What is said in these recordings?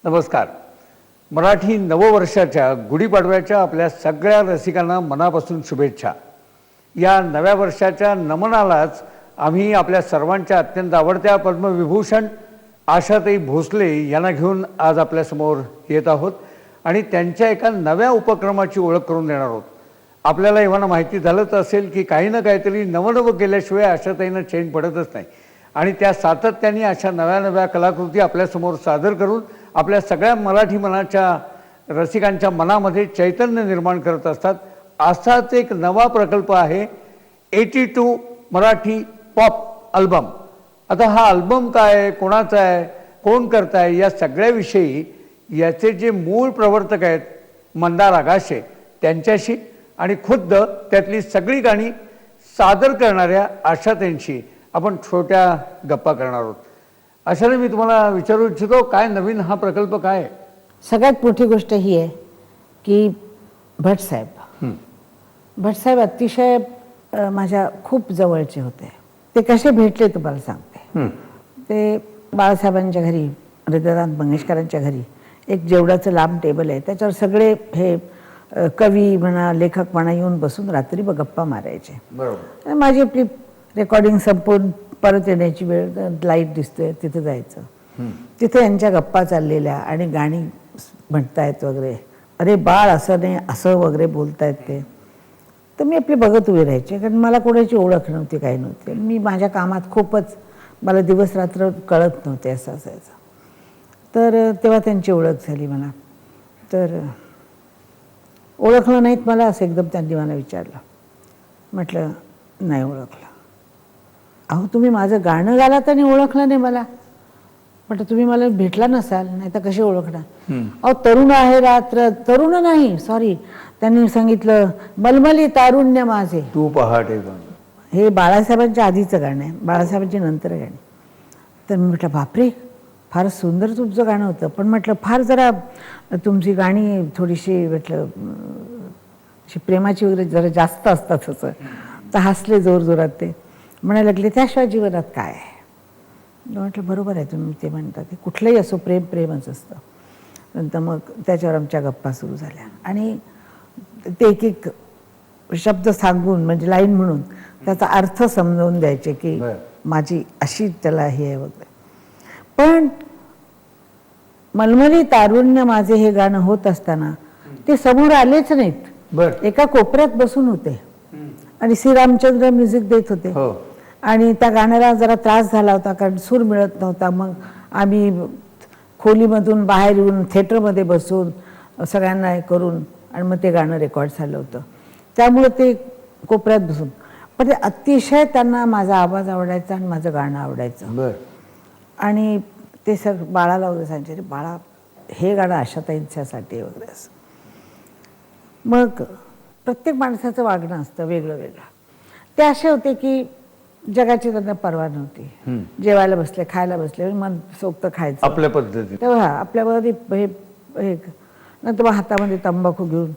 नमस्कार. मराठी नववर्षाच्या गुढीपाडव्याच्या आपल्या सगळ्या रसिकांना मनापासून शुभेच्छा. या नव्या वर्षाच्या नमनालाच आम्ही आपल्या सर्वांच्या अत्यंत आवडत्या पद्मविभूषण आशाताई भोसले यांना घेऊन आज आपल्यासमोर येत आहोत आणि त्यांच्या एका नव्या उपक्रमाची ओळख करून देणार आहोत. आपल्याला एव्हाना माहिती झालंच असेल की काही ना काहीतरी नवनवं केल्याशिवाय आशाताईंना चैन पडतच नाही आणि त्या सातत्याने अशा नव्या नव्या कलाकृती आपल्यासमोर सादर करून आपल्या सगळ्या मराठी मनाच्या रसिकांच्या मनामध्ये चैतन्य निर्माण करत असतात. असाच एक नवा प्रकल्प आहे 82 मराठी पॉप अल्बम. आता हा अल्बम काय, कोणाचा आहे, कोण करताय, या सगळ्याविषयी याचे जे मूळ प्रवर्तक आहेत मंदार आगाशे त्यांच्याशी आणि खुद्द त्यातली सगळी गाणी सादर करणाऱ्या आशाताईंशी आपण छोट्या गप्पा करणार आहोत. अशाने मी तुम्हाला विचारू इच्छितो, काय नवीन हा प्रकल्प काय आहे? सगळ्यात मोठी गोष्ट ही आहे की भटसाहेब अतिशय माझ्या खूप जवळचे होते. ते कसे भेटले तुम्हाला सांगते. ते बाळासाहेबांच्या घरी, हृदयनाथ मंगेशकरांच्या घरी एक जेवढाचं लांब टेबल आहे, त्याच्यावर सगळे हे कवी म्हणा, लेखक म्हणा येऊन बसून रात्री गप्पा मारायचे. बरोबर. माझी आपली रेकॉर्डिंग संपून परत येण्याची वेळ, लाईट दिसतोय तिथे जायचं. तिथे यांच्या गप्पा चाललेल्या आणि गाणी म्हणतायत वगैरे. अरे बाळ असं नाही असं वगैरे बोलतायत ते. तर मी आपली बघत उभी राहायचे, कारण मला कोणाची ओळख नव्हती, काही नव्हती. मी माझ्या कामात खूपच, मला दिवस रात्र कळत नव्हते असं असायचं. तर तेव्हा त्यांची ओळख झाली मला. तर ओळखलं नाहीत मला असं एकदम त्यांनी मला विचारलं. म्हटलं नाही ओळखलं. अहो तुम्ही माझं गाणं गालात आणि ओळखलं नाही मला. म्हटलं तुम्ही मला भेटला नसाल, नाही तर कसे ओळखणार. अहो तरुण आहे रात्र, तरुण नाही सॉरी, त्यांनी सांगितलं मलमली तारुण्य माझे तू पहाटे. हे बाळासाहेबांच्या आधीचं गाणं आहे, बाळासाहेबांची नंतर गाणी. तर मी म्हटलं बापरे फार सुंदर तुमचं गाणं होतं, पण म्हटलं फार जरा तुमची गाणी थोडीशी म्हटलं अशी प्रेमाची वगैरे जरा जास्त असतात असं. तर हसले जोरजोरात. ते म्हणायला लागले त्याशिवाय जीवनात काय आहे. म्हटलं बरोबर आहे तुम्ही ते म्हणता, ते कुठलंही असो प्रेम प्रेमच असतं. नंतर मग त्याच्यावर आमच्या गप्पा सुरू झाल्या आणि ते एक एक शब्द सांगून म्हणजे लाईन म्हणून त्याचा अर्थ समजावून द्यायचे की माझी अशी त्याला हे आहे वगैरे. पण मलमली तारुण्य माझे हे गाणं होत असताना ते समोर आलेच नाहीत. एका कोपऱ्यात बसून होते आणि श्रीरामचंद्र म्युझिक देत होते. आणि त्या गाण्याला जरा त्रास झाला होता, कारण सूर मिळत नव्हता. मग आम्ही खोलीमधून बाहेर येऊन थिएटरमध्ये बसून सगळ्यांना हे करून आणि मग ते गाणं रेकॉर्ड झालं होतं. त्यामुळे ते कोपऱ्यात बसून, पण ते अतिशय त्यांना माझा आवाज आवडायचा आणि माझं गाणं आवडायचं. आणि ते बाळाला वगैरे सांगायचे, बाळा हे गाणं आशाताईंच्यासाठी वगैरे असं. मग प्रत्येक माणसाचं वागणं असतं वेगळं वेगळं. ते असे होते की जगाची त्यांना पर्वा नव्हती. जेवायला बसले, खायला बसले, मन सोक्त खायचं आपल्या पद्धतीने. तेव्हा आपल्यावर हे नंतर मग हातामध्ये तंबाखू घेऊन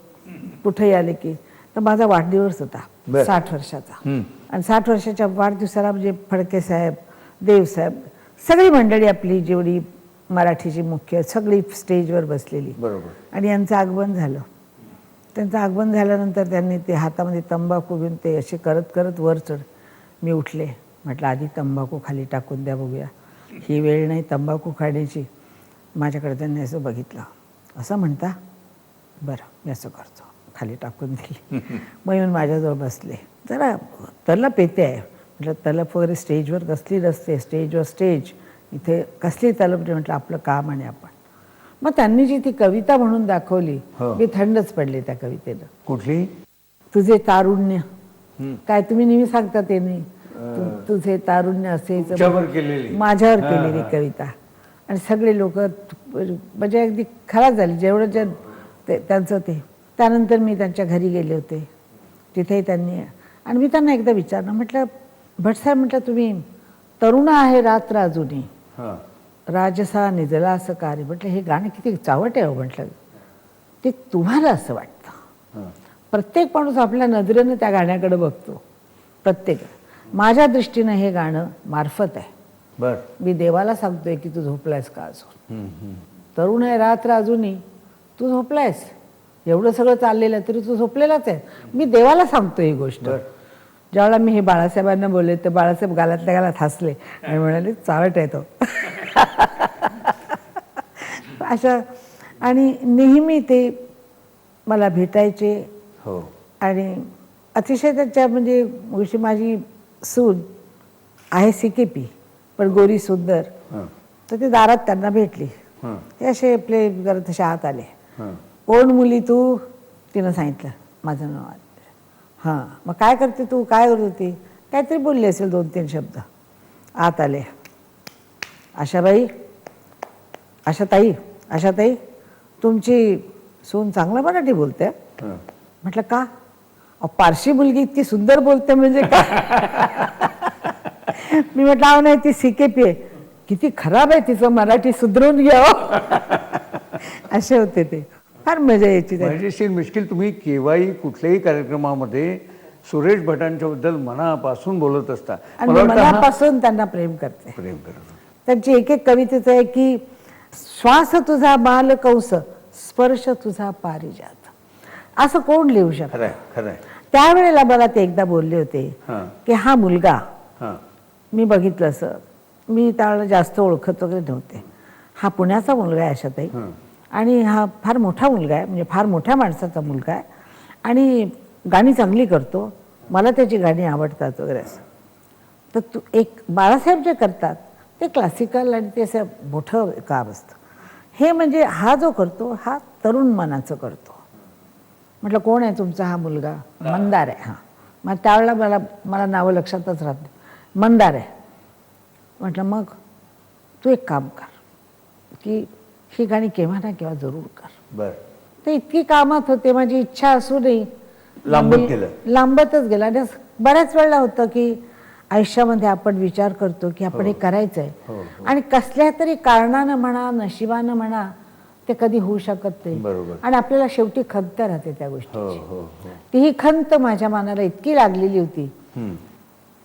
कुठेही आले की. तर माझा वाढदिवस होता 60 वर्षाचा. आणि 60 वर्षाच्या वाढदिवसाला म्हणजे फडके साहेब, देवसाहेब, सगळी मंडळी आपली जेवढी मराठीची मुख्य सगळी स्टेजवर बसलेली. बरोबर. आणि यांचं आगमन झालं. त्यांचं आगमन झाल्यानंतर त्यांनी ते हातामध्ये तंबाखू घेऊन ते असे करत करत वर चढ. मी उठले, म्हटलं आधी तंबाखू खाली टाकून द्या बघूया, ही वेळ नाही तंबाखू खाण्याची. माझ्याकडे त्यांनी असं बघितलं, असं म्हणता बरं मी असं करतो, खाली टाकून दिली. मग येऊन माझ्याजवळ बसले. जरा तलप येते आहे. म्हटलं तलप वगैरे स्टेजवर कसली नसते, स्टेजवर स्टेज, इथे कसली तलप नाही. म्हटलं आपलं काम आणि आपण. मग त्यांनी जी ती कविता म्हणून दाखवली, मी थंडच पडले त्या कवितेला. कुठली? तुझे तारुण्य. काय तुम्ही नेहमी सांगता ते नाही, तुझे तारुण्य असेच माझ्यावर केलेली कविता. आणि सगळे लोक म्हणजे अगदी खराब झाली जेवढं त्यांचं ते. त्यानंतर मी त्यांच्या घरी गेले होते, तिथेही त्यांनी. आणि मी त्यांना एकदा विचारलं, म्हटलं भटसाहेब, म्हटलं तुम्ही तरुण आहे रात्र अजूनही राजसा निजला असं कार्य. म्हटलं हे गाणं किती चावट आहे. म्हटलं ते तुम्हाला असं वाटतं. प्रत्येक माणूस आपल्या नजरेनं त्या गाण्याकडे बघतो. प्रत्येक माझ्या दृष्टीनं हे गाणं मार्फत आहे. मी देवाला सांगतोय की तू झोपलायस का अजून. तरुण आहे रात्र अजूनही, तू झोपलायस, एवढं सगळं चाललेलं आहे तरी तू झोपलेलाच आहे. मी देवाला सांगतो ही गोष्ट. ज्यावेळेला मी हे बाळासाहेबांना बोलले तर बाळासाहेब गालातल्या गालात हसले आणि म्हणाले चावट आहे तो. अशा आणि नेहमी ते मला भेटायचे. हो. आणि अतिशय त्याच्या म्हणजे गोष्टी, माझी सून आहे CKP पण गोरी सुंदर, तर ते दारात त्यांना भेटली. ते असे आपले करत तसे आत आले. कोण मुली तू? तिनं सांगितलं माझं नाव. हां, मग काय करते तू, काय करत होती, काहीतरी बोलली असेल 2-3 शब्द. आत आले. आशाबाई, आशाताई तुमची सून चांगलं मराठी बोलते. म्हटलं का? पारशी मुलगी इतकी सुंदर बोलते म्हणजे का? मी म्हटलं अहो नाही, ती CKP आहे. किती खराब आहे तिचं मराठी, सुधरवून घ्यावं. असे होते ते. फार मजा यायची. मजेशीर मिश्किल, तुम्ही केव्हाही कुठल्याही कार्यक्रमामध्ये सुरेश भटांच्या बद्दल मनापासून बोलत असता. आणि मनापासून त्यांना प्रेम करते. प्रेम करत. त्यांची एक एक कवितेचं आहे की श्वास तुझा बालकंस, स्पर्श तुझा पारिजात. असं कोण लिहू शकतं? खरंय, खरंय. त्यावेळेला मला ते एकदा बोलले होते की हा मुलगा, मी बघितलं असं, मी त्यावेळेला जास्त ओळखत वगैरे नव्हते, हा पुण्याचा मुलगा आहे आशाताई, आणि हा फार मोठा मुलगा आहे, म्हणजे फार मोठ्या माणसाचा मुलगा आहे, आणि गाणी चांगली करतो, मला त्याची गाणी आवडतात वगैरे असं. तर तू एक बाळासाहेब जे करतात ते क्लासिकल आणि ते असं मोठं काम असतं. हे म्हणजे हा जो करतो हा तरुण मनाचं करतो. म्हटलं कोण आहे तुमचा हा मुलगा? मंदार आहे. हां, मग त्यावेळेला मला नावं लक्षातच राहत नाही. मंदार आहे. म्हटलं मग तू एक काम कर की ही गाणी केव्हा ना केव्हा जरूर कर. बरं. ते इतकी कामात होते, माझी इच्छा असूनही लांबतच गेला. आणि बऱ्याच वेळेला होतं की आयुष्यामध्ये आपण विचार करतो की आपण हे करायचं आहे, आणि कसल्या तरी कारणानं म्हणा, नशिबानं म्हणा, ते कधी होऊ शकत नाही. आणि आपल्याला शेवटी खंत राहते त्या गोष्टीची. ती खंत माझ्या मनाला इतकी लागलेली होती.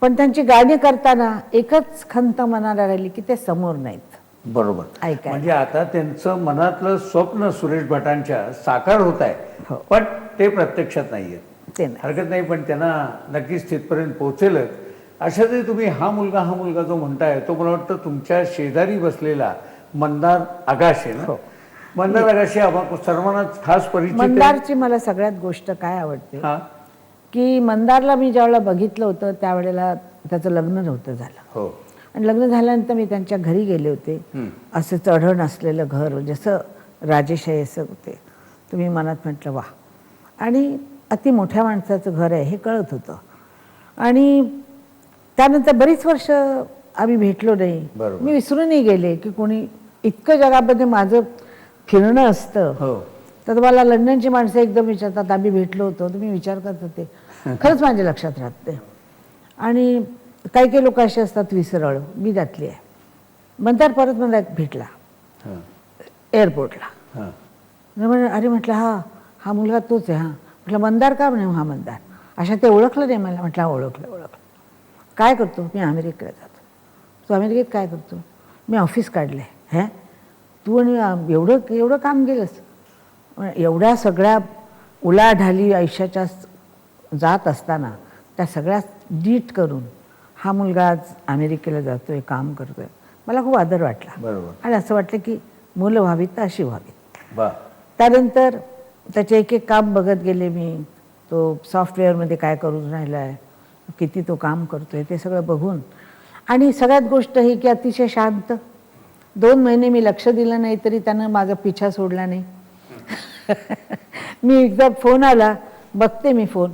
पण त्यांची गाणी करताना एकच खंत मनाला राहिली की ते समोर नाहीत. बरोबर. ऐकाय म्हणजे आता त्यांचं मनातलं स्वप्न सुरेश भटांच्या साकार होत आहे, पण ते प्रत्यक्षात नाहीये. ते नाही. हरकत नाही, पण त्यांना नक्कीच तिथपर्यंत पोहोचेलच. अशातही तुम्ही हा मुलगा जो म्हणताय तो मला वाटतं तुमच्या शेजारी बसलेला मंदार आगाशे ना? मंदार आगाशे सर्वांनाच खास परिचित. मंदारची मला सगळ्यात गोष्ट काय आवडते की मंदारला मी ज्यावेळेला बघितलं होतं त्यावेळेला त्याचं लग्न नव्हतं झालं. आणि लग्न झाल्यानंतर मी त्यांच्या घरी गेले होते. असं चढण असलेलं घर, जसं राजेशाही असं होते. तुम्ही मनात म्हटलं वा. आणि अति मोठ्या माणसाचं घर आहे हे कळत होतं. आणि त्यानंतर बरीच वर्ष आम्ही भेटलो नाही. मी विसरूनही गेले की कोणी इतकं जगामध्ये माझं फिरणं असतं. तर मला लंडनची माणसं एकदम विचारतात आम्ही भेटलो होतो, तुम्ही विचार करत होते. खरंच माझ्या लक्षात राहते. आणि काही काही लोक असे असतात विसरळ, मी त्यातली आहे. मंदार परत मला भेटला एअरपोर्टला. अरे म्हटलं हा मुलगा तोच आहे. म्हटलं मंदार का? म्हणे हा मंदार. अशा ते ओळखलं नाही मला. म्हटलं ओळखलं. काय करतो? मी अमेरिकेला जातो. तू अमेरिकेत काय करतो? मी ऑफिस काढलं आहे. तू आणि एवढं काम केलंस? एवढ्या सगळ्या उलाढाली आयुष्याच्या जात असताना त्या सगळ्या नीट करून हा मुलगा आज अमेरिकेला जातोय, काम करतोय. मला खूप आदर वाटला. आणि असं वाटलं की मुलं व्हावीत तर अशी व्हावीत. त्यानंतर त्याचे एक एक काम बघत गेले मी. तो सॉफ्टवेअरमध्ये काय करून राहिला आहे, किती तो काम करतोय ते सगळं बघून. आणि सगळ्यात गोष्ट ही की अतिशय शांत. 2 महिने मी लक्ष दिलं नाही तरी त्यानं माझा पिछा सोडला नाही. मी एकदा फोन आला, बघते मी फोन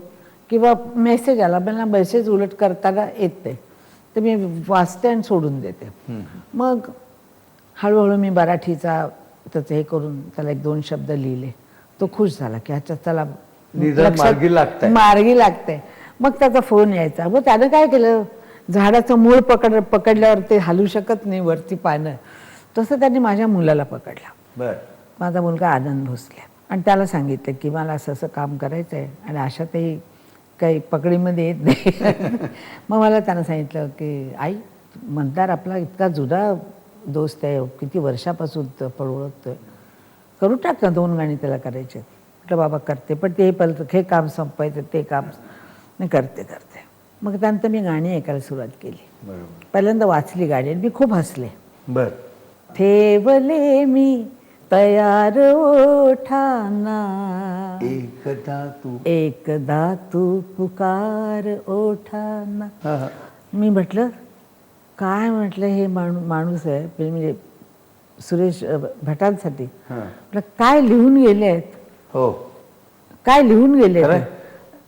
किंवा मेसेज आला, मला मेसेज उलट करताना येत नाही, तर मी वाचते आणि सोडून देते. मग हळूहळू मी मराठीचा त्याचं हे करून त्याला 1-2 शब्द लिहिले. तो खुश झाला की अच्छा चला मार्गी लागतंय. मग त्याचा फोन यायचा. मग त्यानं काय केलं, झाडाचं मूळ पकडल्यावर ते हलू शकत नाही वरती पानं, तसं त्यांनी माझ्या मुलाला पकडला. माझा मुलगा आनंद भोसले. आणि त्याला सांगितलं की मला असं काम करायचं आहे आणि अशातही काही पकडीमध्ये येत नाही. मग मला त्यानं सांगितलं की आई मंदार आपला इतका जुना दोस्त आहे, किती वर्षापासून ओळखतोय, करू टाक ना 2 गाणी त्याला करायचे. म्हटलं बाबा करते, पण ते परत हे काम संपायचं, ते काम नाही, करते. मग त्यानंतर मी गाणी ऐकायला सुरुवात केली. बरोबर. पहिल्यांदा वाचली गाणी आणि मी खूप हसले. बर. ठेवले मी तयार ओठाना, एकदा तू पुकार ओठाना. हा, हा. मी म्हटलं काय, म्हटलं हे माणूस आहे म्हणजे सुरेश भटांसाठी. हा. म्हटलं काय लिहून गेले आहेत, हो. काय लिहून गेले खरंय.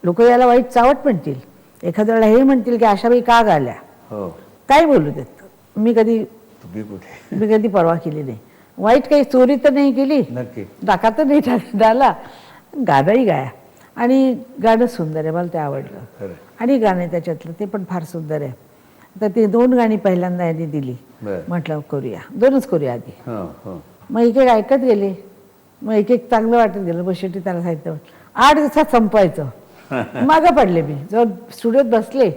लोक याला वाईट चावट म्हणतील, एखाद्या वेळेला हे म्हणतील की आशाबाई का गाल्या, हो. काय बोलू देत. मी तुम्ही कधी परवा केली नाही. वाईट काही चोरी तर नाही केली, नक्की. डाका तर नाही डाला, गाणंही गाया. आणि गाणं सुंदर आहे, मला ते आवडलं. खरं. आणि गाणं त्याच्यातलं ते पण फार सुंदर आहे. तर ते 2 गाणी पहिल्यांदा यांनी दिली. बरं. म्हटलं करूया, 2च करूया आधी. हो, हो. मग एक ऐकत गेले, मग एक चांगलं वाटत गेलं. मग शेवटी त्याला सांगितलं 8 दिवसात संपवायचं. मागं पडले मी, जर स्टुडिओत बसले,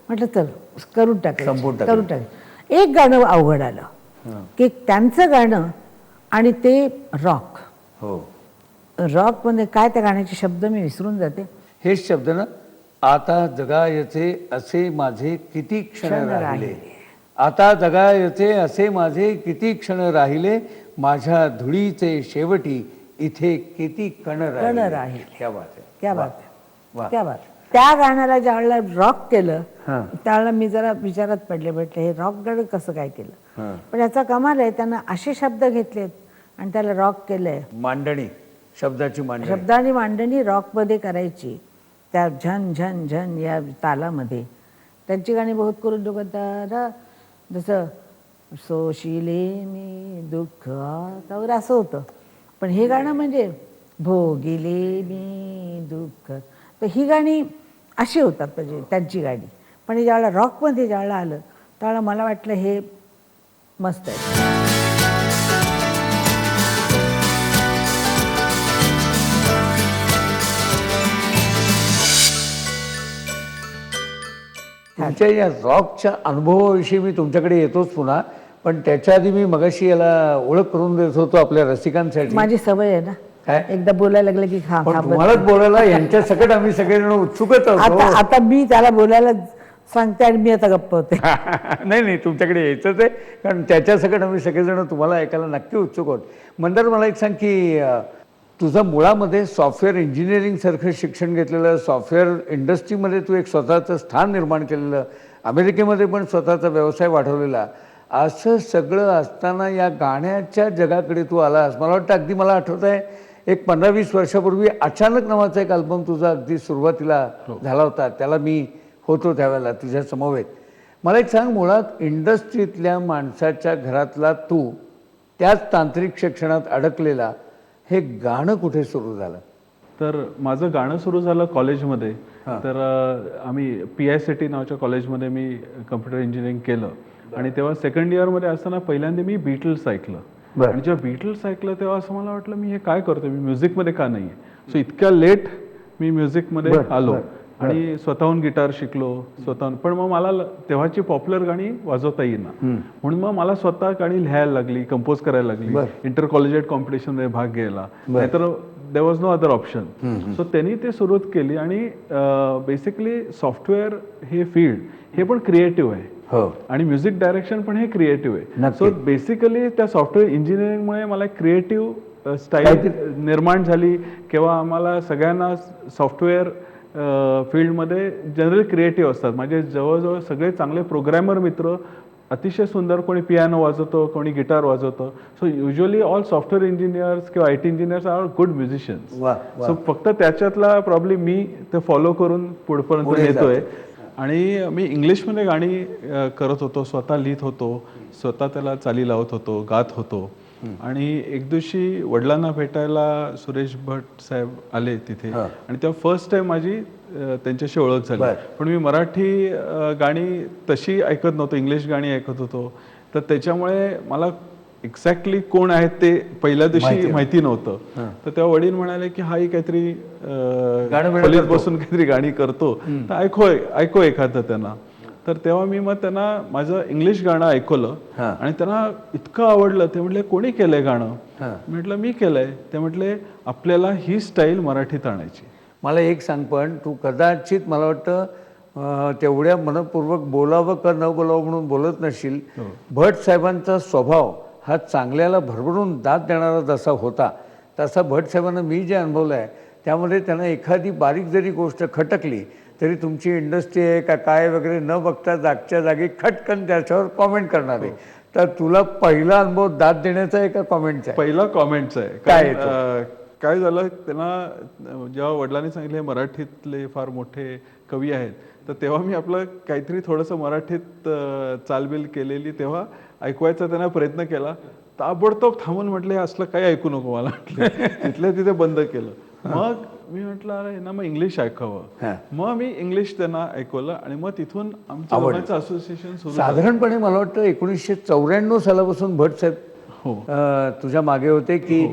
म्हटलं चल करून संपवून टाक. एक गाणं अवघड आलं की त्यांचं गाणं आणि ते रॉक. हो. रॉकमध्ये काय त्या गाण्याचे शब्द मी विसरून जाते. हेच शब्द ना, आता जगायचे असे माझे किती क्षण राहिले, आता जगायचे असे माझे किती क्षण राहिले, माझ्या धुळीचे शेवटी इथे किती कण राहिले. क्या बात आहे, क्या बात वा. आहे, क्या बात. त्या गाण्याला ज्यावेळेला रॉक केलं हां. त्यावेळेला मी जरा विचारात पडले, म्हटलं हे रॉक गाणं कसं काय केलं. हां. पण याचा कमाल आहे, त्यानं असे शब्द घेतलेत आणि त्याला रॉक केलंय. मांडणी, शब्दाची मांडणी. शब्दांनी मांडणी रॉकमध्ये करायची, त्या झन झन झन या तालामध्ये. त्यांची गाणी बहुत करून दोघं जसं सोशिले मी दुःख आता वगैरे असं होतं. पण हे गाणं म्हणजे भोगिले मी दुःख, तर ही गाणी अशी होतात म्हणजे त्यांची गाणी. पण हे ज्यावेळेला रॉकमध्ये ज्यावेळेला आलं त्यावेळेला मला वाटलं हे मस्त आहे. तुमच्या या रॉकच्या अनुभवाविषयी मी तुमच्याकडे येतोच पुन्हा, पण त्याच्या आधी मी मगाशी याला ओळख करून देत होतो आपल्या रसिकांसाठी. माझी सवय आहे ना, काय? एकदा बोलायला लागलं की खा पण खा तुम्हालाच बोलायला यांच्या सकट आम्ही सगळेजण उत्सुकच आता आहोत. आता मी त्याला बोलायला सांगते आणि मी आता गप्प होते. नाही, तुमच्याकडे यायचंच आहे, कारण त्याच्या सकट आम्ही सगळेजण तुम्हाला ऐकायला नक्की उत्सुक आहोत. मंदार, मला एक सांग की तुझं मुळामध्ये सॉफ्टवेअर इंजिनिअरिंगसारखं शिक्षण घेतलेलं, सॉफ्टवेअर इंडस्ट्रीमध्ये तू एक स्वतःचं स्थान निर्माण केलेलं, अमेरिकेमध्ये पण स्वतःचा व्यवसाय वाढवलेला, असं सगळं असताना या गाण्याच्या जगाकडे तू आलास. मला वाटतं अगदी मला आठवत आहे एक 15-20 वर्षापूर्वी अचानक नावाचा एक अल्बम तुझा अगदी सुरुवातीला झाला होता, त्याला मी होतो त्यावेळेला तुझ्या समवेत. मला एक सांग, मुळात इंडस्ट्रीतल्या माणसाच्या घरातला तू, त्याच तांत्रिक शिक्षणात अडकलेला, हे गाणं कुठे सुरू झालं? तर माझं गाणं सुरू झालं कॉलेजमध्ये. तर आम्ही PICT नावाच्या कॉलेजमध्ये मी कम्प्युटर इंजिनिअरिंग केलं. आणि तेव्हा 2nd इयरमध्ये असताना पहिल्यांदा मी बीटल्स ऐकलं. आणि जेव्हा बीटल्स ऐकलं तेव्हा असं मला वाटलं मी हे काय करतोय, मी म्युझिकमध्ये का नाही आहे. सो इतक्या लेट मी म्युझिकमध्ये आलो आणि स्वतःहून गिटार शिकलो स्वतःहून. पण मग मला तेव्हाची पॉप्युलर गाणी वाजवता येईना, म्हणून मग मला स्वतः गाणी लिहायला लागली, कंपोज करायला लागली, इंटर कॉलेजिएट कॉम्पिटिशनमध्ये भाग घ्यायला. नाहीतर there was no other option. So त्यांनी ते सुरुवात केली. आणि बेसिकली सॉफ्टवेअर हे फील्ड हे पण क्रिएटिव्ह आहे आणि म्युझिक डायरेक्शन पण हे क्रिएटिव्ह आहे. सो बेसिकली त्या सॉफ्टवेअर इंजिनिअरिंगमुळे मला क्रिएटिव्ह स्टाईल निर्माण झाली. किंवा आम्हाला सगळ्यांना सॉफ्टवेअर फील्डमध्ये जनरली क्रिएटिव्ह असतात. माझे जवळजवळ सगळे चांगले प्रोग्रॅमर मित्र, अतिशय सुंदर, कोणी पियानो वाजवतो, कोणी गिटार वाजवतो. So usually all software engineers किंवा IT engineers are good musicians. So फक्त त्याच्यातला प्रॉब्लेम मी ते फॉलो करून पुढपर्यंत येतोय. आणि मी इंग्लिशमध्ये गाणी करत होतो, स्वतः लिहित होतो, स्वतः त्याला चाली लावत होतो, गात होतो. आणि एक दिवशी वडिलांना भेटायला सुरेश भट साहेब आले तिथे. आणि तेव्हा फर्स्ट टाइम माझी त्यांच्याशी ओळख झाली. पण मी मराठी गाणी तशी ऐकत नव्हतो, इंग्लिश गाणी ऐकत होतो. तर त्याच्यामुळे मला एक्झॅक्टली कोण आहेत ते पहिल्या दिवशी माहिती नव्हतं. तर तेव्हा वडील म्हणाले की हाही काहीतरी खोलीत बसून काहीतरी गाणी करतो, तर ऐको एखादं त्यांना. तर तेव्हा मी मग त्यांना माझं इंग्लिश गाणं ऐकवलं आणि त्यांना इतकं आवडलं. ते म्हटले कोणी केलंय गाणं? म्हटलं मी केलंय. ते म्हटले आपल्याला ही स्टाईल मराठीत आणायची. मला एक सांग, पण तू कदाचित मला वाटतं तेवढ्या मनपूर्वक बोलावं का न बोलावं म्हणून बोलत नसशील. भट साहेबांचा स्वभाव हा चांगल्याला भरभरून दाद देणारा जसा होता, तसा भट साहेबांना मी जे अनुभवलं आहे त्यामध्ये त्यांना एखादी बारीक जरी गोष्ट खटकली तरी तुमची इंडस्ट्री आहे का काय वगैरे न बघता जागच्या जागी खटकन त्याच्यावर कॉमेंट करणार आहे. तर तुला पहिला अनुभव दाद देण्याचा आहे का कॉमेंटचा आहे? पहिला कॉमेंटचा आहे. काय झालं, त्यांना जेव्हा वडिलांनी सांगितले मराठीतले फार मोठे कवी आहेत, तर तेव्हा मी आपलं काहीतरी थोडंसं मराठीत चालबिल केलेली तेव्हा ऐकवायचा त्यांना प्रयत्न केला. ताबडतोब थांबून म्हटले असलं काही ऐकू नको मला म्हटलं. तिथल्या तिथे बंद केलं. मग मी म्हटलं अरे ना मग इंग्लिश ऐकावं. मग मी इंग्लिश त्यांना ऐकवलं आणि मग तिथून आमचं दोघांचं असोसिएशन सुरू. साधारणपणे मला वाटतं 1994 सालापासून भट साहेब तुझ्या मागे होते की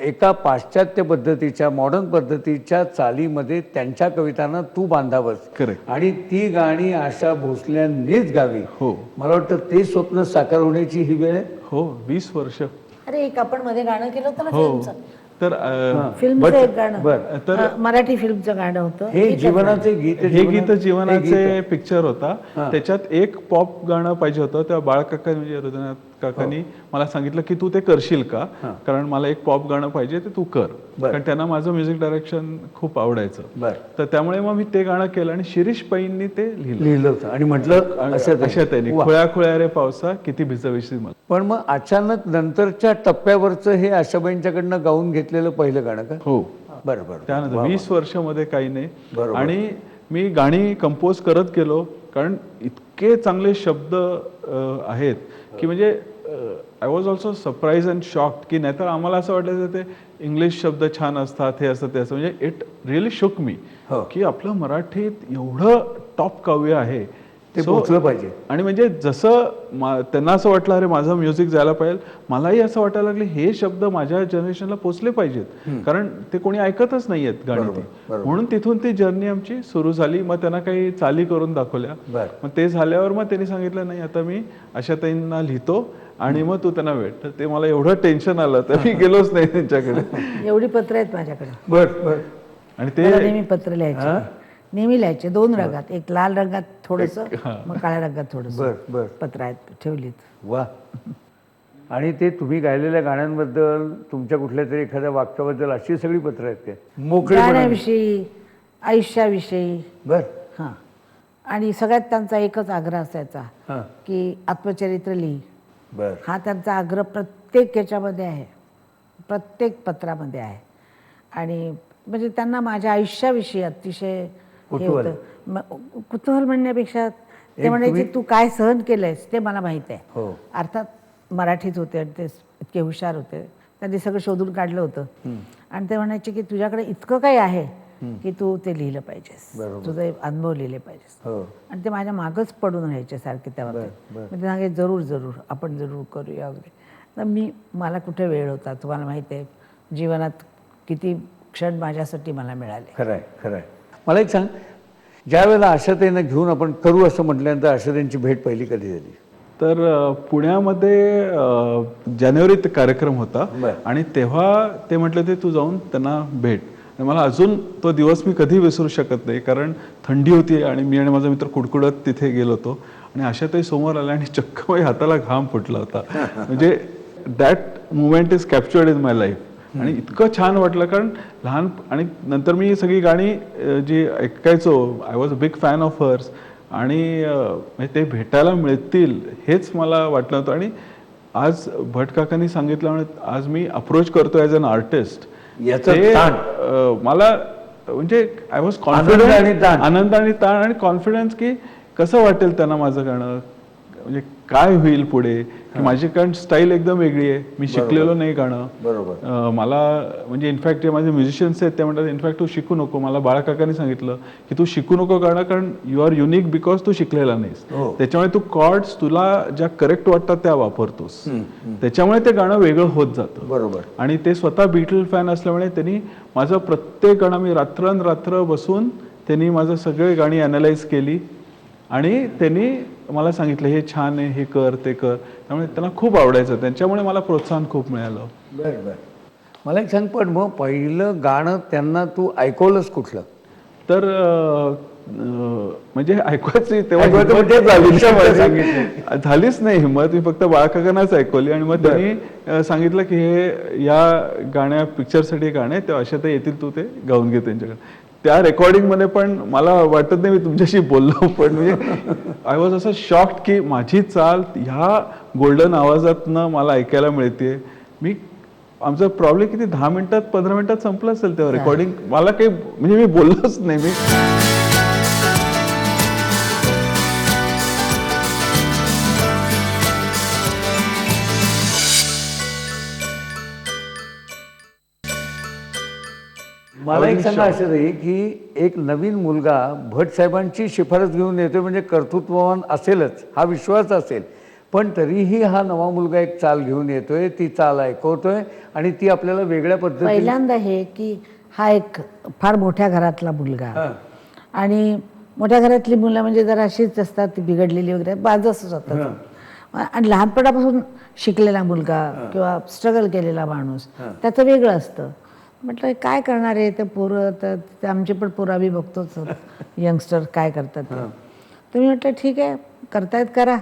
एका पाश्चात्य पद्धतीच्या मॉडर्न पद्धतीच्या चालीमध्ये त्यांच्या कवितांना तू बांधावंस. करेक्ट. आणि ती गाणी आशा भोसल्यांनीच गावी. मला वाटतं ते स्वप्न साकार होण्याची ही वेळ आहे. 20 वर्ष. अरे एक आपण मध्ये गाणं केलं होतं ना फिल्मचं. तर फिल्मचं एक गाणं, मराठी फिल्मचं गाणं होतं हे जीवनाचे गीत. हे गीत जीवनाचे पिक्चर होता. त्याच्यात एक पॉप गाणं पाहिजे होतं. तेव्हा बाळकाका म्हणजे हृदयनाथ काकांनी मला सांगितलं की तू ते करशील का, कारण मला एक पॉप गाणं पाहिजे ते तू कर. कारण त्यांना माझं म्युझिक डायरेक्शन खूप आवडायचं. तर त्यामुळे मग मी ते गाणं केलं आणि शिरीष पैंनी ते लिहिलं होतं आणि म्हटलं अशा त्यांनी खुळ्या खुळ्या रे पावसा किती भिजविशी मला. पण मग अचानक नंतरच्या टप्प्यावरचं हे आशाबाईंच्याकडनं गाऊन घेतलेलं पहिलं गाणं का? हो बरोबर. त्यानंतर 20 वर्षामध्ये काही नाही. आणि मी गाणी कंपोज करत गेलो, कारण इतके चांगले शब्द आहेत की म्हणजे I was also surprise and shocked की नाहीतर आम्हाला असं वाटायचं ते इंग्लिश शब्द छान असतात, हे असं ते असं. म्हणजे इट रिअली शुक मी की आपलं मराठीत एवढं टॉप काव्य आहे ते पोचलं पाहिजे. आणि म्हणजे जसं त्यांना असं वाटलं अरे माझं म्युझिक जायला पाहिजे, मलाही असं वाटायला लागले हे शब्द माझ्या जनरेशनला पोचले पाहिजेत, कारण ते कोणी ऐकतच नाही आहेत गाणी ती. म्हणून तिथून ती जर्नी आमची सुरू झाली. मग त्यांना काही चाली करून दाखवल्या. मग ते झाल्यावर मग त्यांनी सांगितलं नाही आता मी आशाताईंना लिहितो आणि मग तू त्यांना भेट. तर ते मला एवढं टेन्शन आलं तर मी गेलोच नाही त्यांच्याकडे. एवढी पत्र आहेत माझ्याकडे. बर. आणि ते नेहमी पत्र लिहायचे, नेहमी लिहायचे 2 रंगात, एक लाल रंगात थोडंसं, मग काळ्या रंगात थोडंसं पत्र आहेत ठेवलीत. वा. आणि ते तुम्ही गायलेल्या गाण्यांबद्दल, तुमच्या कुठल्या तरी एखाद्या वाक्याबद्दल अशी सगळी पत्र आहेत ते गाण्याविषयी, आयुष्याविषयी. बर. हां. आणि सगळ्यात त्यांचा एकच आग्रह असायचा की आत्मचरित्र लिही. बर. हा त्यांचा आग्रह प्रत्येक याच्यामध्ये आहे, प्रत्येक पत्रामध्ये आहे. आणि म्हणजे त्यांना माझ्या आयुष्याविषयी अतिशय हे होतं. कुतूहल म्हणण्यापेक्षा ते म्हणायचे तू काय सहन केलंयस ते मला माहीत आहे. अर्थात मराठीत होते आणि ते इतके हुशार होते, त्यांनी सगळं शोधून काढलं होतं. आणि ते म्हणायचे की तुझ्याकडे इतकं काही आहे की तू ते लिहिलं पाहिजेस, तुझे अनुभव लिहिले पाहिजेस. आणि ते माझ्या मागच पडून राहायचे सारखे त्या बाबतीत. म्हणजे सांगे जरूर जरूर आपण जरूर करूया वगैरे. तर मला कुठे वेळ होता, तुम्हाला माहिती आहे जीवनात किती क्षण माझ्यासाठी मला मिळाले. खरंय. मला एक सांग, ज्या वेळेला आशाताईंना घेऊन आपण करू असं म्हटल्यानंतर आशाताईंची भेट पहिली कधी झाली? तर पुण्यामध्ये जानेवारीत कार्यक्रम होता आणि तेव्हा ते म्हटले ते तू जाऊन त्यांना भेट. आणि मला अजून तो दिवस मी कधी विसरू शकत नाही, कारण थंडी होती आणि मी आणि माझा मित्र कुडकुडत तिथे गेलो होतो आणि आशाताई समोर आल्या आणि चक्क माझ्या हाताला घाम फुटला होता. म्हणजे that moment is captured in my life. आणि इतकं छान वाटलं, कारण लहान आणि नंतर मी सगळी गाणी जी ऐकायचो, I was a big fan of hers. आणि ते भेटायला मिळतील हेच मला वाटलं होतं. आणि आज भट काकांनी सांगितलं आज मी अप्रोच करतो ॲज अन आर्टिस्ट, मला म्हणजे आय वॉज कॉन्फिडंट, आनंद आणि ताण आणि कॉन्फिडन्स की कसं वाटेल त्यांना माझं गाणं, म्हणजे काय होईल पुढे. की माझी कारण स्टाईल एकदम वेगळी आहे, मी शिकलेलो नाही गाणं. बरोबर. मला म्हणजे इनफॅक्ट जे माझे म्युझिशियन्स आहेत ते म्हणतात इनफॅक्ट तू शिकू नको. मला बाळकाकांनी सांगितलं की तू शिकू नको गाणं, कारण यू आर युनिक बिकॉज तू शिकलेला नाहीस. त्याच्यामुळे तू कॉर्ड्स तुला ज्या करेक्ट वाटतात त्या वापरतोस, त्याच्यामुळे ते गाणं वेगळं होत जातं. बरोबर. आणि ते स्वतः बीटल फॅन असल्यामुळे त्यांनी माझं प्रत्येक गाणं, मी रात्रंरात्र बसून त्यांनी माझं सगळे गाणी अनालाइज केली आणि त्यांनी मला सांगितलं हे छान आहे, हे कर ते कर. त्यामुळे त्यांना खूप आवडायचं, त्यांच्यामुळे मला प्रोत्साहन खूप मिळालं. बरं बरं. मला एक सांग, पण मग पहिलं गाणं त्यांना तू ऐकवलंस कुठलं? तर म्हणजे ऐकवायची तेव्हा ऐकवायचं हिंमत म्हणजे झाली शब्द नाही सांगितले. माझी. झालीच नाही हिंमत. मी फक्त बाळकाकांनाच ऐकवली आणि मग त्यांनी सांगितलं की हे या गाण्या पिक्चरसाठी गाणं आहे, तेव्हा अशा ते येतील, तू ते गाऊन घे त्यांच्याकडे. त्या रेकॉर्डिंगमध्ये पण मला वाटत नाही मी तुमच्याशी बोललो, पण म्हणजे आय वॉज असं शॉक्ड की माझी चाल ह्या गोल्डन आवाजातनं मला ऐकायला मिळते. मी आमचा प्रॉब्लेम किती 10 मिनिटात 15 मिनिटात संपलं असेल तेव्हा रेकॉर्डिंग. मला काही म्हणजे मी बोललोच नाही. मी मला एक सांगा असं रे की एक नवीन मुलगा भट साहेबांची शिफारस घेऊन येतोय म्हणजे कर्तृत्ववान असेलच हा विश्वास असेल, पण तरीही हा नवा मुलगा एक चाल घेऊन येतोय, ती चाल ऐकवतोय आणि ती आपल्याला वेगळ्या पद्धतीने. पहिल्यांदा हे की हा एक फार मोठ्या घरातला मुलगा आणि मोठ्या घरातली मुलं म्हणजे जरा अशीच असतात, ती बिघडलेली वगैरे बाजच होतात. आणि लहानपणापासून शिकलेला मुलगा किंवा स्ट्रगल केलेला माणूस त्याचं वेगळं असतं. म्हटलं काय करणार आहे ते पोरं, तर ते आमचे पण पोरं आम्ही बघतोच यंगस्टर काय करतात ते. तर मी म्हटलं ठीक आहे, करतायत करा.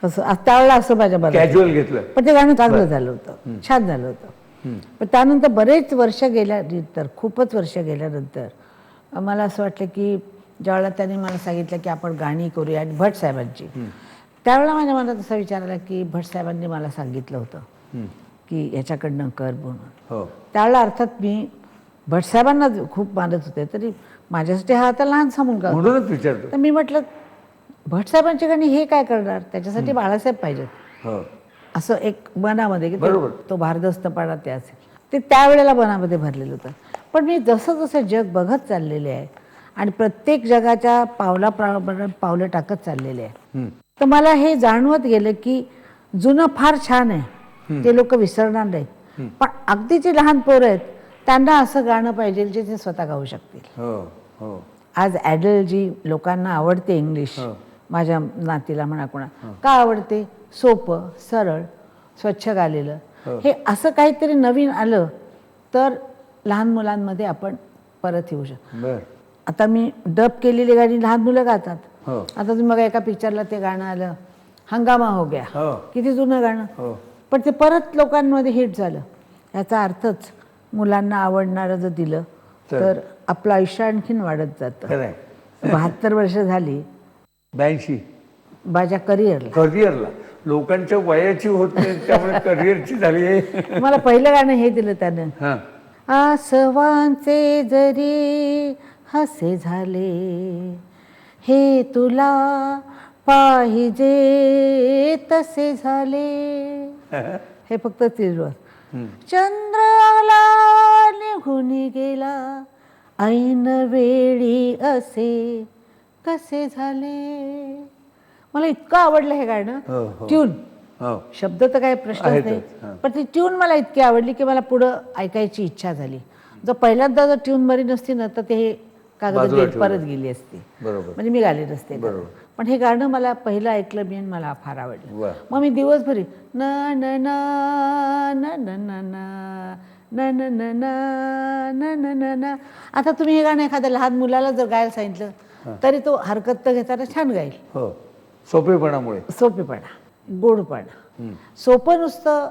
असं त्यावेळेला असं माझ्या बरोबर कॅज्युअल घेतलं. पण ते गाणं चांगलं झालं होतं, छान झालं होतं. पण त्यानंतर बरेच वर्ष गेल्यानंतर, खूपच वर्ष गेल्यानंतर मला असं वाटलं की ज्यावेळेला त्यांनी मला सांगितलं की आपण गाणी करूया आणि भट साहेबांची, त्यावेळेला माझ्या मनात असा विचार आला की भट साहेबांनी मला सांगितलं होतं की याच्याकडनं कर म्हणून. त्यावेळेला अर्थात मी भटसाहेबांना खूप मानत होते, तरी माझ्यासाठी हा आता लहानसा मुलगा होता. म्हणूनच विचारतो. तर मी म्हटलं भटसाहेबांची गाणी हे काय करणार, त्याच्यासाठी बाळासाहेब पाहिजेत असं एक मनामध्ये की तो भारदस्तपणा ते असेल ते त्यावेळेला मनामध्ये भरलेलं होतं. पण मी जसं जसं जग बघत चाललेले आहे आणि प्रत्येक जगाच्या पावलाप्रमाणे पावलं टाकत चाललेले आहे, तर मला हे जाणवत गेलं की जुनं फार छान आहे, ते लोक विसरणार नाहीत. पण अगदी जे लहान पोरं आहेत त्यांना असं गाणं पाहिजे जे ते स्वतः गाऊ शकतील. आज ॲडल जी लोकांना आवडते इंग्लिश, माझ्या नातीला म्हणा कोणा का आवडते, सोपं सरळ स्वच्छ गालेलं, हे असं काहीतरी नवीन आलं तर लहान मुलांमध्ये आपण परत येऊ शकतो. आता मी डब केलेली गाणी लहान मुलं गातात. आता तुम्ही बघा एका पिक्चरला ते गाणं आलं हंगामा हो गया, किती जुनं गाणं, पण ते परत लोकांमध्ये हिट झालं. याचा अर्थच मुलांना आवडणारं जर दिलं तर आपलं आयुष्य आणखीन वाढत जातं. 72 वर्ष झाली 82 माझ्या करिअरला लोकांच्या वयाची होत नाही, त्यामुळे करिअरची झाली आहे. मला पहिलं गाणं हे दिलं त्यानं, आसवांचे जरी हसे झाले हे तुला पाहिजे तसे झाले, हे फक्त तिरवर. चंद्र आला निघून गेला ऐन वेळी असे कसे झाले. मला इतकं आवडलं हे गाणं. ट्यून, शब्द तर काय प्रश्नच नाही, पण ती ट्यून मला इतकी आवडली की मला पुढं ऐकायची इच्छा झाली. जर पहिल्यांदा जर ट्यून बरी नसती ना तर ते कागद परत गेली असती, म्हणजे मी गाली नसते. पण हे गाणं मला पहिलं ऐकलं मी आणि मला फार आवडलं. मग मी दिवसभरी न न न न न न न न न न न न न. आता तुम्ही हे गाणं एखाद्या लहान मुलाला जर गायला सांगितलं तरी तो हरकत तर घेताना छान गाईल. सोपेपणामुळे, सोपेपणा, गोडपणा. सोपं नुसतं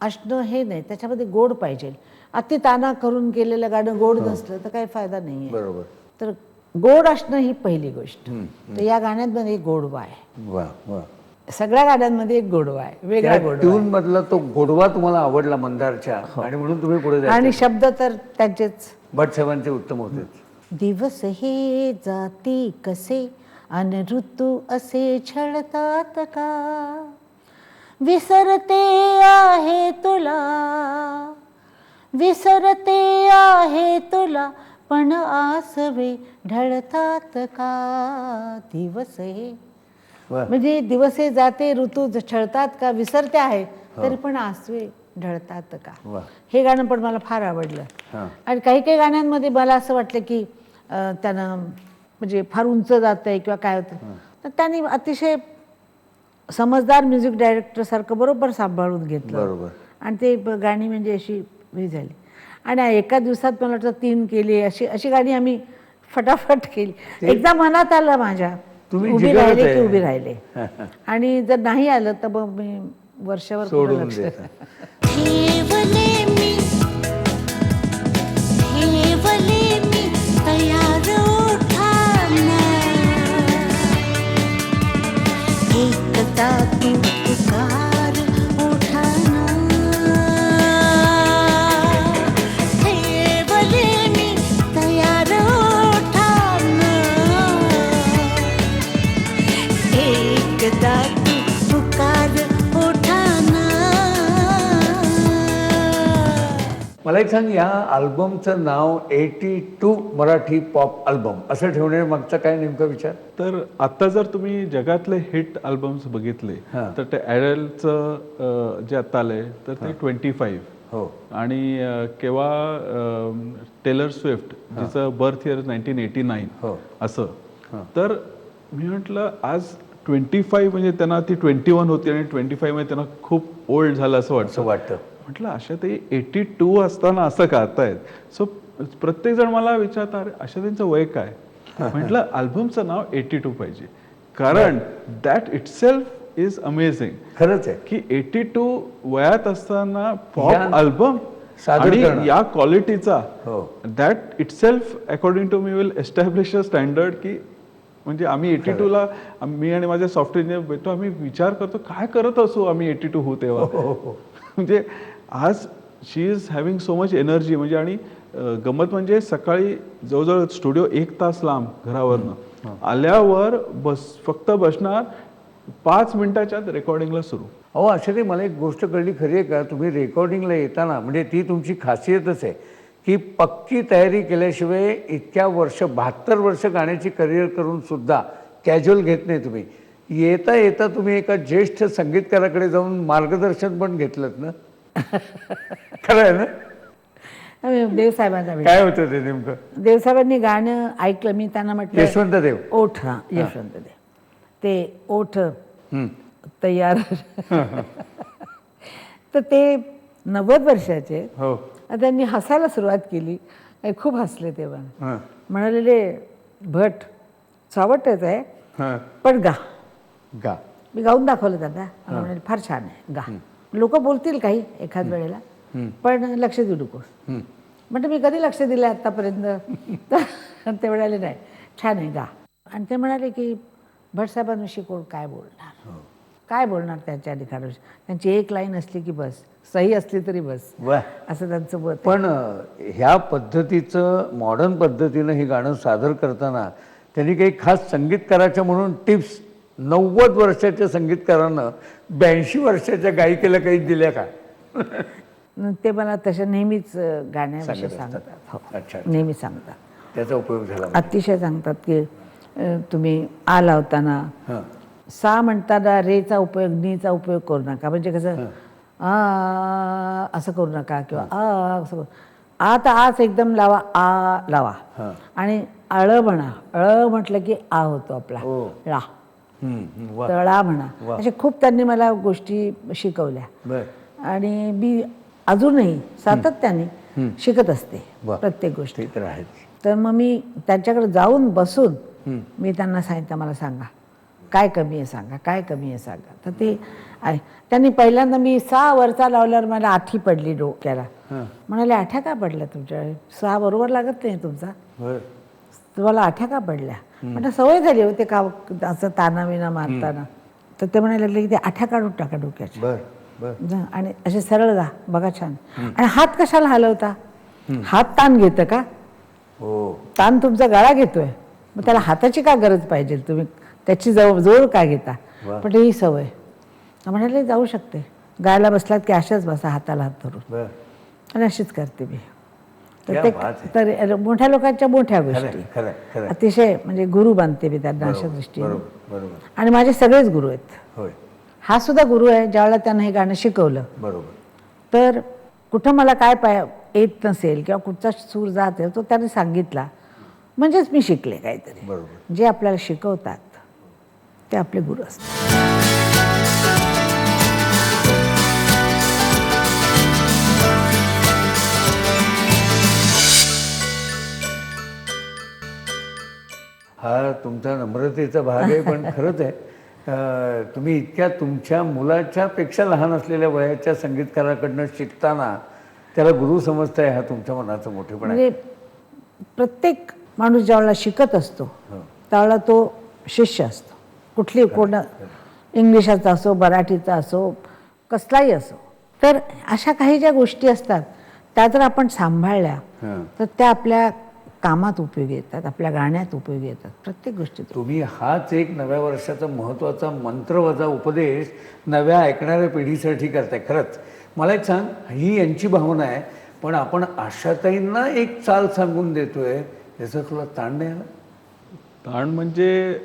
असणं हे नाही, त्याच्यामध्ये गोड पाहिजे. अति ताना करून केलेलं गाणं गोड नसलं तर काही फायदा नाही आहे. तर गोड असणं ही पहिली गोष्ट. तर या गाण्यांमध्ये एक गोडवा आहे. सगळ्या गाण्यांमध्ये एक गोडवा आहे, वेगळा गोडवा. ट्यून मधला तो गोडवा तुम्हाला आवडला मंदारच्या, आणि म्हणून तुम्ही पुढे आणि शब्द तर त्यांचेच भटसाहेबांचे उत्तम होते. दिवस हे जाती कसे अन ऋतू असे छळतात का, विसरते आहे तुला, विसरते आहे तुला, पण आसवे ढळतात का. दिवस हे म्हणजे दिवस हे जाते, ऋतू छळतात का, विसरते आहे तरी पण आसवे ढळतात का. हे गाणं पण मला फार आवडलं. आणि काही काही गाण्यांमध्ये मला असं वाटलं की त्यानं म्हणजे फार उंच जात आहे किंवा काय होतं, तर त्यांनी अतिशय समजदार म्युझिक डायरेक्टरसारखं बरोबर सांभाळून घेतलं बरोबर. आणि ते गाणी म्हणजे अशी हे झाली आणि एका दिवसात मला वाटतं 3 केली, अशी अशी गाणी आम्ही फटाफट केली. एकदा मनात आलं माझ्या, तुम्ही उभी जिगरच राहिले आहे. की उभी राहिले आणि जर नाही आलं तर मग मी वर्षावर पुढं सोडून लक्ष देता. ठेवले मी तयार उठाना एकदा तू पुकार उठाना ठेवले मी तयार उठाना एकदा तू पुकार उठाना. मला एक सांग, या अल्बमचं नाव 82 मराठी पॉप अल्बम असं ठेवण्यामागचा काय नेमका विचार? तर आता जर तुम्ही जगातले हिट अल्बम्स बघितले हां. तर ते ॲडलचं जे आत्ता आलंय तर ते 25 हो. आणि केव्हा टेलर स्विफ्ट जिचं बर्थ इयर 1989 हो. असं. तर मी म्हटलं आज 25 म्हणजे त्यांना ती 21 होती आणि 25 मध्ये त्यांना खूप ओल्ड झालं असं असं वाटतं. वाटतं. म्हटलं अशा ते 82 असताना असं गातायत. सो प्रत्येक जण मला विचारतात अरे अशा त्यांचं वय काय. म्हटलं अल्बमचं नाव 82 पाहिजे कारण दॅट इटसेल्फ इज अमेझिंग खरंच आहे की 82 वयात असताना पॉप या अल्बम सादर आणि करणं. या क्वालिटीचा हो. That itself according to me will establish a standard की म्हणजे आम्ही 82 ला मी आणि माझे सॉफ्टवेअर इंजिनियर भेटतो आम्ही विचार करतो काय करत असू आम्ही 82 होऊ तेव्हा. म्हणजे आज she is having so much energy म्हणजे आणि गमत म्हणजे सकाळी जवळजवळ स्टुडिओ 1 तास लांब घरावरनं आल्यावर फक्त बसणार 5 मिनिटाच्या रेकॉर्डिंगला सुरू. अहो अशा मला एक गोष्ट कळली, खरी आहे का, तुम्ही रेकॉर्डिंगला येताना म्हणजे ती तुमची खासियतच आहे की पक्की तयारी केल्याशिवाय इतक्या वर्ष 72 वर्ष गाण्याची करिअर करून सुद्धा कॅज्युअल घेत नाही तुम्ही. येता येता तुम्ही एका ज्येष्ठ संगीतकाराकडे जाऊन मार्गदर्शन पण घेतलं ना. खरं आहे ना? देवसाहेबांना भेट. काय होतं ते नेमकं? देवसाहेबांनी गाणं ऐकलं, मी त्यांना म्हटलं यशवंत देव. ओठ. हां, यशवंत देव. ते ओठ तयार. तर ते 90 वर्षाचे. हो. त्यांनी हसायला सुरुवात केली, खूप हसले तेव्हा. हां. म्हणालेले भट चावटच आहे हां. पण गा. गा. मी गाऊन दाखवलं त्यांना. मला म्हणाले फार छान आहे गा. लोक बोलतील काही एखाद वेळेला पण लक्ष देऊ नकोस. म्हणजे मी कधी लक्ष दिलं आतापर्यंत. तर ते म्हणाले नाही छान आहे गा. आणि ते म्हणाले की भटसाहेबांविषयी कोण काय बोलणार, काय बोलणार त्यांच्या लिखाणाविषयी. त्यांची एक लाईन असली की बस, सही असली तरी बस, वा. असं त्यांचं मत आहे. पण ह्या पद्धतीचं मॉडर्न पद्धतीनं हे गाणं सादर करताना त्यांनी काही खास संगीतकाराच्या म्हणून टिप्स 90 वर्षाच्या संगीतकारानं 82 वर्षाच्या गायिकेला काही दिल्या का? ते मला तशा नेहमीच गाण्याविषयी सांगत असतात. सांगतात. हो, अच्छा. नेहमी सांगतात. त्याचा उपयोग झाला. अतिशय सांगतात की तुम्ही आ लावताना हां. सा म्हणताना रेचा उपयोग नीचा उपयोग करू नका. म्हणजे कसं आ असं करू नका किंवा आ असं करू. आ तर आच एकदम लावा, आ लावा. आणि अळ म्हणा, अळ म्हटलं की आ होतो आपला ळा. वा. तळा म्हणा. अशा खूप त्यांनी मला गोष्टी शिकवल्या बर. आणि मी अजूनही सातत्याने शिकत असते प्रत्येक गोष्ट. ते तर आहेच. तर मग मी त्यांच्याकडे जाऊन बसून मी त्यांना सांगितलं मला सांगा काय कमी आहे सांगा, काय कमी आहे सांगा. तर ते आहे. त्यांनी पहिल्यांदा मी 6 वरचा लावल्यावर मला आठी पडली डोक्याला. म्हणाले आठ्या का पडल्या तुमच्या, 6 बरोबर लागत नाही तुमचा, तुम्हाला आठ्या का पडल्या. म्हणजे सवय झाली होते का असं तानाविना मारताना. तर ते म्हणायला लागले की ते आठ्या काढून टाका डोक्याच्या. बर बर. आणि असे सरळ गा बघा छान. आणि हात कशाला हलवता, हात ताण घेतं का, हो. ताण तुमचा गळा घेतोय मग त्याला हाताची का गरज पाहिजे, तुम्ही त्याची जोर का घेता. पण ही सवय म्हणाले जाऊ शकते. गायला बसलात की अशाच बसा हाताला हात धरून. बर. आणि अशीच करते मी. क्या तर बात आहे. तर मोठ्या लोकांच्या मोठ्या गोष्टी खरं खरं. अतिशय म्हणजे गुरु मानते मी त्यांना अशा दृष्टीने. बरोबर बरोबर. आणि माझे सगळेच गुरु आहेत. होय. हा सुद्धा गुरु आहे. ज्यावेळेला त्यांना हे गाणं शिकवलं बरोबर. तर कुठं मला काय येत नसेल किंवा कुठचा सूर जात असेल तो त्याने सांगितला म्हणजेच मी शिकले काहीतरी. बरोबर. जे आपल्याला शिकवतात ते आपले गुरु असतात. हा तुमचा नम्रतेचा भाग आहे, पण खरंच आहे तुम्ही इतक्या तुमच्या मुलाच्या पेक्षा लहान असलेल्या वयाच्या संगीतकाराकडनं शिकताना त्याला गुरु समजताय, हा तुमच्या मनाचा मोठेपणा आहे. म्हणजे प्रत्येक माणूस ज्यावेळेला शिकत असतो त्यावेळेला तो शिष्य असतो. कुठली कोण इंग्लिशाचा असो, मराठीचा असो, कसलाही असो. तर अशा काही ज्या गोष्टी असतात त्या जर आपण सांभाळल्या तर त्या आपल्या कामात उपयोगी येतात, आपल्या गाण्यात उपयोगी येतात, प्रत्येक गोष्टीत. तुम्ही हाच एक नव्या वर्षाचा महत्त्वाचा मंत्रवजा उपदेश नव्या ऐकणाऱ्या पिढीसाठी करताय. खरंच मला एक सांग, ही यांची भावना आहे, पण आपण आशाताईंना एक चाल सांगून देतोय, याचा तुला ताण नाही आला? ताण म्हणजे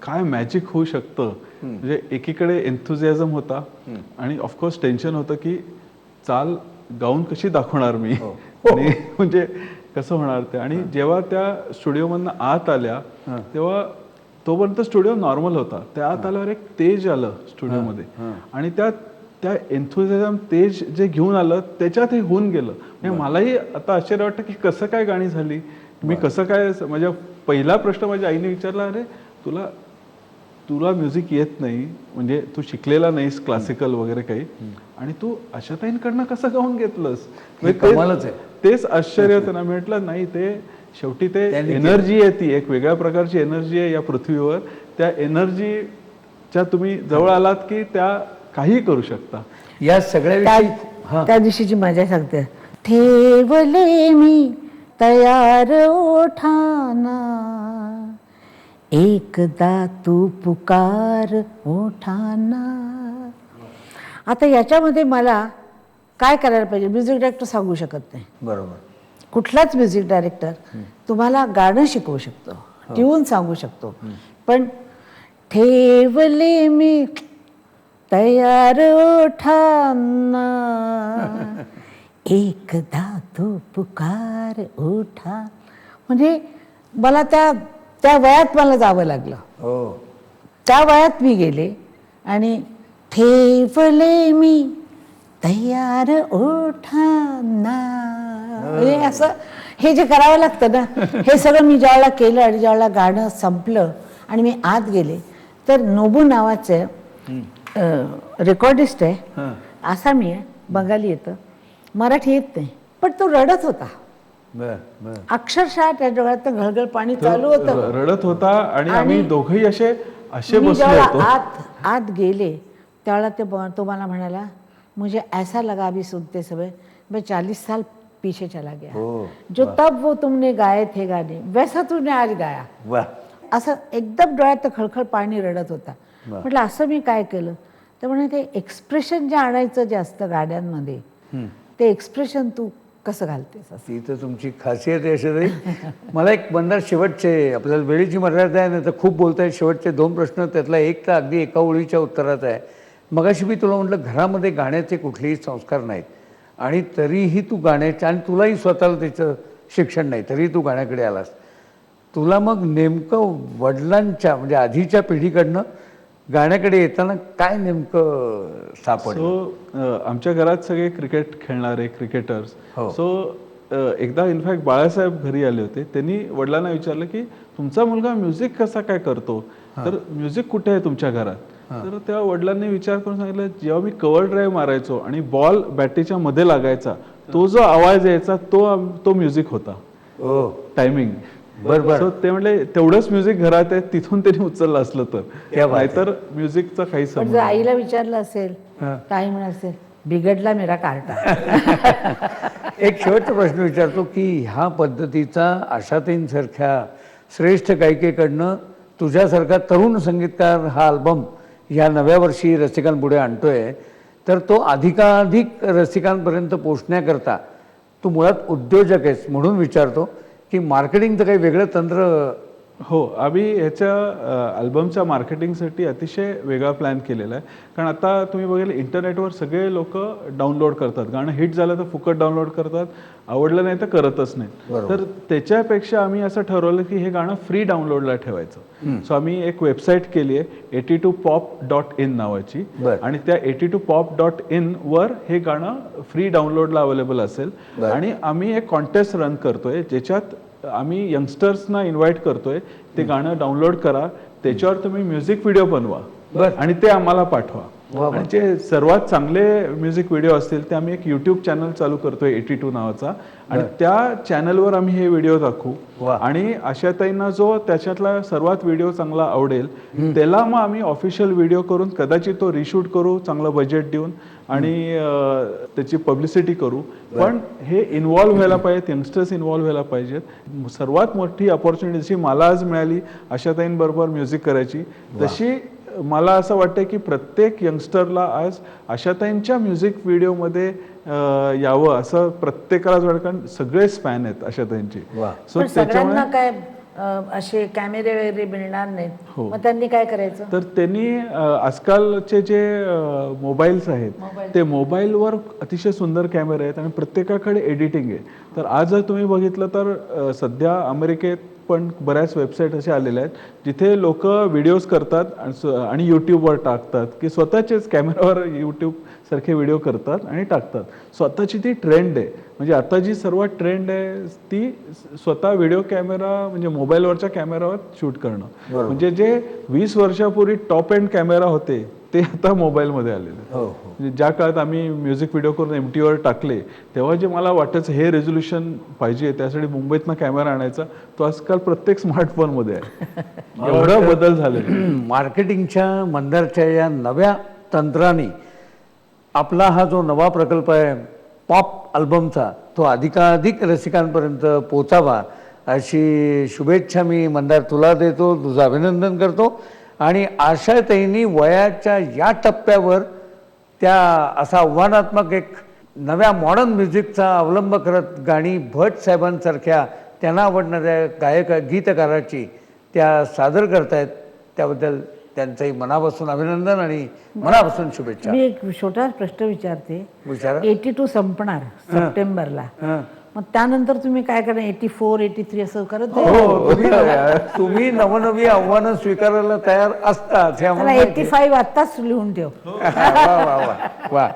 काय मॅजिक होऊ शकतं. म्हणजे एकीकडे एन्थुझियाझम होता आणि ऑफकोर्स टेन्शन होतं की चाल गाऊन कशी दाखवणार मी आणि म्हणजे कसं होणार ते. आणि जेव्हा त्या स्टुडिओमधनं आत आल्या तेव्हा तोपर्यंत स्टुडिओ नॉर्मल होता. त्या आत आल्यावर एक तेज आलं स्टुडिओमध्ये आणि त्या एन्थुझियाझम तेज जे घेऊन आलं त्याच्यात हे होऊन गेलं. म्हणजे मलाही आता आश्चर्य वाटतं की कसं काय गाणी झाली, मी कसं काय. माझ्या पहिला प्रश्न माझ्या आईने विचारला, अरे तुला म्युझिक येत नाही, म्हणजे तू शिकलेला नाहीस क्लासिकल वगैरे काही, आणि तू आशाताईंकडनं कसं गाऊन घेतलंस. कमालच आहे. तेच आश्चर्य होतं ना. म्हटलं नाही, ते शेवटी ते एनर्जी आहे, ती एक वेगळ्या प्रकारची एनर्जी आहे या पृथ्वीवर. त्या एनर्जीच्या तुम्ही जवळ आलात की त्या काही करू शकता. या सगळ्या त्या दिवशीची मजा सांगते. ठेवले मी तयार ओठाना, एकदा तू पुकार ओठाना. आता याच्यामध्ये मला काय करायला पाहिजे, म्युझिक डायरेक्टर सांगू शकत नाही. बरोबर. कुठलाच म्युझिक डायरेक्टर तुम्हाला गाणं शिकवू शकतो, ट्यून सांगू शकतो, पण ठेवले मी तयार ओठाना, एकदा तू पुकार ओठा. म्हणजे मला त्या वयात मला जावं लागलं. हो, त्या वयात मी गेले आणि ठेवले मी तयार ओठाना. म्हणजे असं हे जे करावं लागतं ना, हे सगळं मी ज्यावेळेला केलं आणि ज्यावेळेला गाणं संपलं आणि मी आत गेले तर नोबू नावाचं रेकॉर्डिस्ट आहे, आसामी आहे, बंगाली येतं, मराठी येत नाही, पण तो रडत होता. अक्षरशः त्या डोळ्यात घळघळ पाणी चालू होतं, रडत होता. आणि आम्ही दोघंही असे मी बसलो जेव्हा होतो. आत गेले त्यावेळेला तो मला म्हणाला, मुझे ऐसा लगा अभी सुनते समय मैं 40 साल पीछे चला गया. जो तब वो तुमने गाए थे गाणे वैसा तूने आज गाया. असं एकदम डोळ्यात खळखळ पाणी रडत होता. म्हटलं असं मी काय केलं, तर म्हणे ते एक्सप्रेशन जे आणायचं जे असतं गाण्यांमध्ये, ते एक्सप्रेशन तू कसं घालतेस असं. ती तर तुमची खासियत आहे अशा. मला एक बंदार शेवटचे, आपल्याला वेळेची मर्यादा आहे ना, तर खूप बोलता येईल. शेवटचे 2 प्रश्न, त्यातला एक तर अगदी एका ओळीच्या उत्तरात आहे. मगाशी मी तुला म्हटलं घरामध्ये गाण्याचे कुठलेही संस्कार नाहीत आणि तरीही तू गाण्याच्या, आणि तुलाही स्वतःला त्याचं शिक्षण नाही, तरीही तू गाण्याकडे आलास. तुला मग नेमकं वडिलांच्या म्हणजे आधीच्या पिढीकडनं गाण्याकडे येताना काय नेमकं सापडलं? सो आमच्या घरात सगळे क्रिकेट खेळणारे क्रिकेटर्स. हो. सो एकदा इनफॅक्ट बाळासाहेब घरी आले होते. त्यांनी वडिलांना विचारलं की तुमचा मुलगा म्युझिक कसा काय करतो, तर म्युझिक कुठे आहे तुमच्या घरात. तर तेव्हा वडिलांनी विचार करून सांगितलं, जेव्हा मी कव्हर ड्राईव्ह मारायचो आणि बॉल बॅटीच्या मध्ये लागायचा, तो जो आवाज यायचा तो म्युझिक होता, टायमिंग. बरोबर. सो ते म्हणले तेवढंच म्युझिक घरात आहे, तिथून त्यांनी उचललं असलं तर, नाहीतर म्युझिकचा काही पण संबंध जर आईला विचारलं असेल तर आई म्हणत असेल, बिघडला मेरा कार्टा. एक शेवटचा प्रश्न विचारतो की ह्या पद्धतीचा आशाताईंसारख्या श्रेष्ठ गायिकेकडनं तुझ्यासारखा तरुण संगीतकार हा अल्बम ह्या नव्या वर्षी रसिकांपुढे आणतोय, तर तो अधिकाधिक रसिकांपर्यंत पोचण्याकरता तू मुळात उद्योजक आहेस म्हणून विचारतो की मार्केटिंगचं काही वेगळं तंत्र हो, आम्ही ह्याच्या अल्बमच्या मार्केटिंगसाठी अतिशय वेगळा प्लॅन केलेला आहे. कारण आता तुम्ही बघितलं इंटरनेटवर सगळे लोक डाउनलोड करतात. गाणं हिट झालं तर फुकट डाउनलोड करतात, आवडलं नाही तर करतच नाही. तर त्याच्यापेक्षा आम्ही असं ठरवलं की हे गाणं फ्री डाउनलोडला ठेवायचं. सो आम्ही एक वेबसाईट केली आहे 82pop.in नावाची, आणि त्या 82pop.in वर हे गाणं फ्री डाउनलोडला अवेलेबल असेल. आणि आम्ही एक कॉन्टेस्ट रन करतोय ज्याच्यात आम्ही यंगस्टर्सना इन्व्हाइट करतोय, ते गाणं डाउनलोड करा, त्याच्यावर तुम्ही म्युझिक व्हिडिओ बनवा आणि ते आम्हाला पाठवा. आणि जे सर्वात चांगले म्युझिक व्हिडिओ असतील ते आम्ही एक युट्यूब चॅनल चालू करतोय 82 नावाचा, आणि त्या चॅनलवर आम्ही हे व्हिडिओ दाखवू. आणि आशाताईंना जो त्याच्यातला सर्वात व्हिडिओ चांगला आवडेल त्याला मग आम्ही ऑफिशियल व्हिडिओ करून कदाचित तो रिशूट करू चांगलं बजेट देऊन, आणि त्याची पब्लिसिटी करू. पण हे इन्व्हॉल्व्ह व्हायला पाहिजेत, यंगस्टर्स इन्व्हॉल्व्ह व्हायला पाहिजेत. सर्वात मोठी अपॉर्च्युनिटी जशी मला आज मिळाली आशाताईंबरोबर म्युझिक करायची, तशी मला असं वाटतं की प्रत्येक यंगस्टरला आज आशाताईंच्या म्युझिक व्हिडिओमध्ये यावं असं प्रत्येकालाच वाटतं, कारण सगळेच फॅन आहेत आशाताईंची. पण सगळ्यांना काय असे कॅमेरे वगैरे मिळणार नाहीत, मग त्यांनी काय करायचं? तर त्यांनी आजकालचे जे मोबाईल्स आहेत ते मोबाईलवर अतिशय सुंदर कॅमेरे आहेत आणि प्रत्येकाकडे एडिटिंग आहे. तर आज जर तुम्ही बघितलं तर सध्या अमेरिकेत पण बऱ्याच वेबसाईट असे आलेल्या आहेत जिथे लोक व्हिडिओज करतात आणि यूट्यूबवर टाकतात, की स्वतःचेच कॅमेरावर यूट्यूब सारखे व्हिडिओ करतात आणि टाकतात. स्वतःची ती ट्रेंड आहे. म्हणजे आता जी सर्वात ट्रेंड आहे ती स्वतः व्हिडिओ कॅमेरा म्हणजे मोबाईलवरच्या कॅमेरावर शूट करणं. म्हणजे जे 20 वर्षापूर्वी टॉप एंड कॅमेरा होते ते आता मोबाईलमध्ये आलेले. म्हणजे ज्या काळात आम्ही म्युझिक व्हिडिओ करून MTVवर टाकले तेव्हा जे मला वाटायचं हे रेझोल्युशन पाहिजे, त्यासाठी मुंबईतनं कॅमेरा आणायचा, तो आजकाल प्रत्येक स्मार्टफोनमध्ये आहे. एवढा बदल झाले. मार्केटिंगच्या मंदारच्या या नव्या तंत्राने आपला हा जो नवा प्रकल्प आहे पॉप अल्बमचा, तो अधिकाधिक रसिकांपर्यंत पोचावा अशी शुभेच्छा मी मंदार तुला देतो, तुझं अभिनंदन करतो. आणि आशाताईंनी वयाच्या या टप्प्यावर त्या असा आव्हानात्मक एक नव्या मॉडर्न म्युझिकचा अवलंब करत गाणी भट साहेबांसारख्या त्यांना आवडणाऱ्या गीतकाराची त्या सादर करतायत, त्याबद्दल त्यांचंही मनापासून अभिनंदन आणि मनापासून शुभेच्छा. मी एक छोटा प्रश्न विचारते. विचारा. 82 संपणार सप्टेंबरला, मग त्यानंतर तुम्ही काय करणार? 84, 83 असं करत जाईल? तुम्ही नवनवी आव्हानं स्वीकारायला तयार असतात. 85 आत्ताच लिहून ठेव. वा वा वा वा.